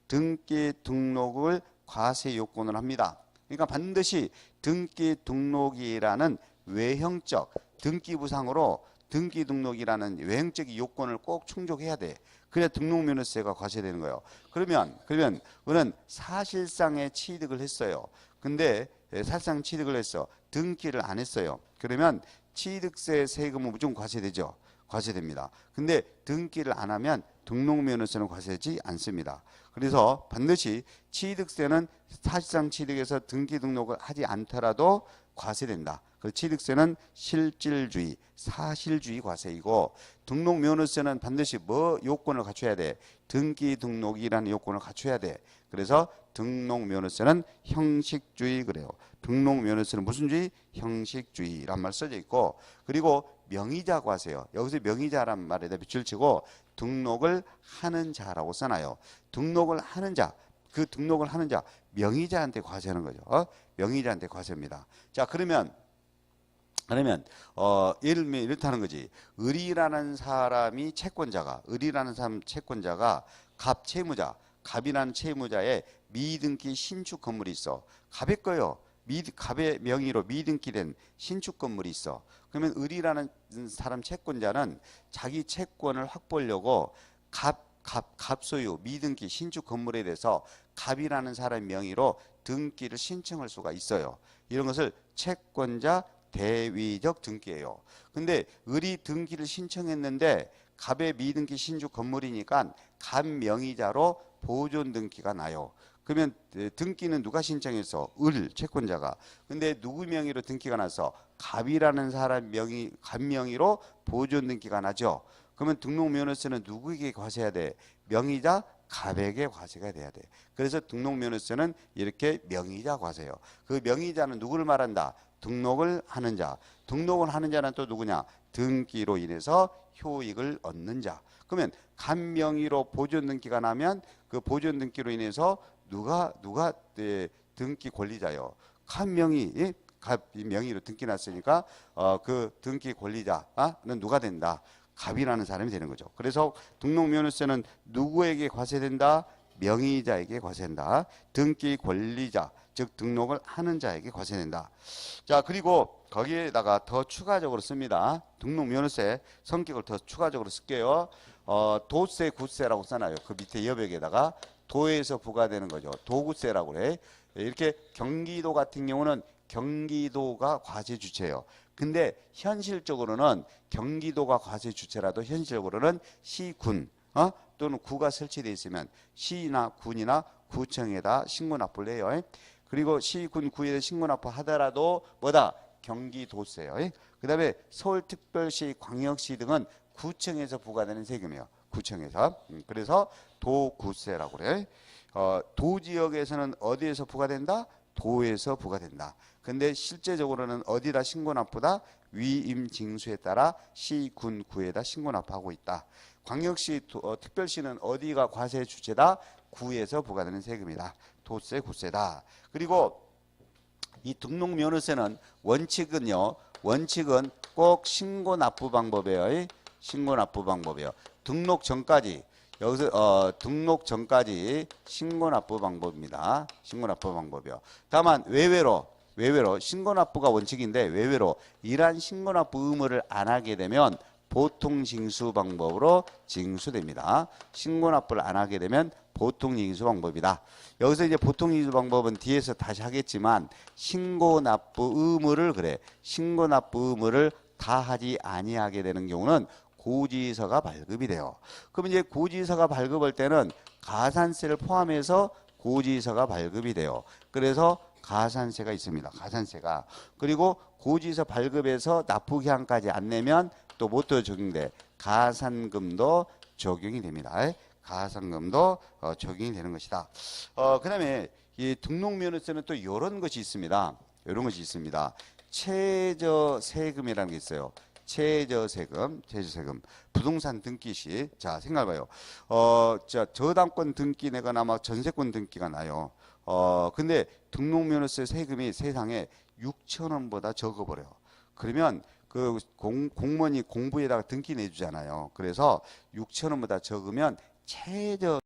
등기 등록을 과세 요건을 합니다. 그러니까 반드시 등기 등록이라는 외형적 등기부상으로 등기 등록이라는 외형적 요건을 꼭 충족해야 돼. 그래야 등록면허세가 과세되는 거예요. 그러면 우리는 사실상의 취득을 했어요. 근데 사실상 취득을 했어. 등기를 안 했어요. 그러면 취득세 세금은 무조건 과세되죠. 과세됩니다. 근데 등기를 안 하면 등록면허세는 과세되지 않습니다. 그래서 반드시 취득세는 사실상 취득해서 등기 등록을 하지 않더라도 과세된다. 그 취득세는 실질주의, 사실주의 과세이고 등록면허세는 반드시 뭐 요건을 갖춰야 돼? 등기 등록이라는 요건을 갖춰야 돼. 그래서 등록면허세는 형식주의 그래요. 등록면허세는 무슨 주의? 형식주의란 말 써져 있고 그리고 명의자 과세요. 여기서 명의자란 말에다 빛을 치고 등록을 하는 자라고 써놔요. 등록을 하는 자, 그 등록을 하는 자, 명의자한테 과세하는 거죠. 명의자한테 과세입니다. 자, 그러면 예를 들면 이렇다는 거지. 을이라는 사람이 채권자가, 을이라는 사람 채권자가 갑 채무자, 갑이라는 채무자의 미등기 신축 건물이 있어. 갑의 거요. 갑의 명의로 미등기된 신축 건물이 있어. 그러면 을이라는 사람 채권자는 자기 채권을 확보하려고 갑 소유 미등기 신축 건물에 대해서 갑이라는 사람 명의로 등기를 신청할 수가 있어요. 이런 것을 채권자 대위적 등기예요. 근데 을이 등기를 신청했는데 갑의 미등기 신축 건물이니까 갑 명의자로 보존 등기가 나요. 그러면 등기는 누가 신청했어? 을 채권자가. 근데 누구 명의로 등기가 나서 갑이라는 사람 명의 갑 명의로 보존 등기가 나죠. 그러면 등록면허세는 누구에게 과세해야 돼? 명의자 갑에게 과세가 돼야 돼. 그래서 등록면허세는 이렇게 명의자 과세요. 그 명의자는 누구를 말한다? 등록을 하는 자. 등록을 하는 자는 또 누구냐? 등기로 인해서 효익을 얻는 자. 그러면 갑 명의로 보존 등기가 나면 그 보존 등기로 인해서 누가 등기 권리자요. 갑 명의 갑 명의로 등기 났으니까 그 등기 권리자는 누가 된다? 갑이라는 사람이 되는 거죠. 그래서 등록면허세는 누구에게 과세된다? 명의자에게 과세된다. 등기 권리자, 즉 등록을 하는 자에게 과세된다. 자, 그리고 거기에다가 더 추가적으로 씁니다. 등록면허세 성격을 더 추가적으로 쓸게요. 도세, 구세라고 써놔요. 그 밑에 여백에다가 도에서 부과되는 거죠. 도구세라고 그래. 이렇게 경기도 같은 경우는 경기도가 과세 주체예요. 근데 현실적으로는 경기도가 과세 주체라도 현실적으로는 시군 또는 구가 설치되어 있으면 시나 군이나 구청에다 신고 납부를 해요. 그리고 시, 군, 구에 신고 납부 하더라도 뭐다? 경기도세요. 그 다음에 서울특별시, 광역시 등은 구청에서 부과되는 세금이에요. 구청에서. 그래서 도구세라고 그래. 도지역에서는 어디에서 부과된다? 도에서 부과된다. 근데 실제적으로는 어디다 신고 납부다? 위임징수에 따라 시, 군, 구에다 신고 납부하고 있다. 광역시, 특별시는 어디가 과세 주체다? 구에서 부과되는 세금이다. 도세, 구세다. 그리고 이 등록면허세는 원칙은 꼭 신고 납부 방법이에요. 신고 납부 방법이에요. 등록 전까지 등록 전까지 신고 납부 방법입니다. 신고 납부 방법이요. 다만 외외로 신고 납부가 원칙인데 외외로 이러한 신고 납부 의무를 안 하게 되면 보통 징수 방법으로 징수됩니다. 신고 납부를 안 하게 되면 보통 징수 방법이다. 여기서 이제 보통 징수 방법은 뒤에서 다시 하겠지만 신고 납부 의무를 다 하지 아니하게 되는 경우는 고지서가 발급이 돼요. 그럼 이제 고지서가 발급할 때는 가산세를 포함해서 고지서가 발급이 돼요. 그래서 가산세가 있습니다. 가산세가. 그리고 고지서 발급해서 납부기한까지 안 내면 또 뭐 또 적용돼? 가산금도 적용이 됩니다. 가산금도 적용이 되는 것이다. 그 다음에 이 등록면허세는 또 이런 것이 있습니다. 이런 것이 있습니다. 최저세금이라는 게 있어요. 최저세금. 부동산 등기 시. 자, 생각해봐요. 저당권 등기 내거나 막 전세권 등기가 나요. 근데 등록면허세 세금이 세상에 6,000원보다 적어버려요. 그러면 그 공무원이 공부에다가 등기 내주잖아요. 그래서 6,000원보다 적으면 최저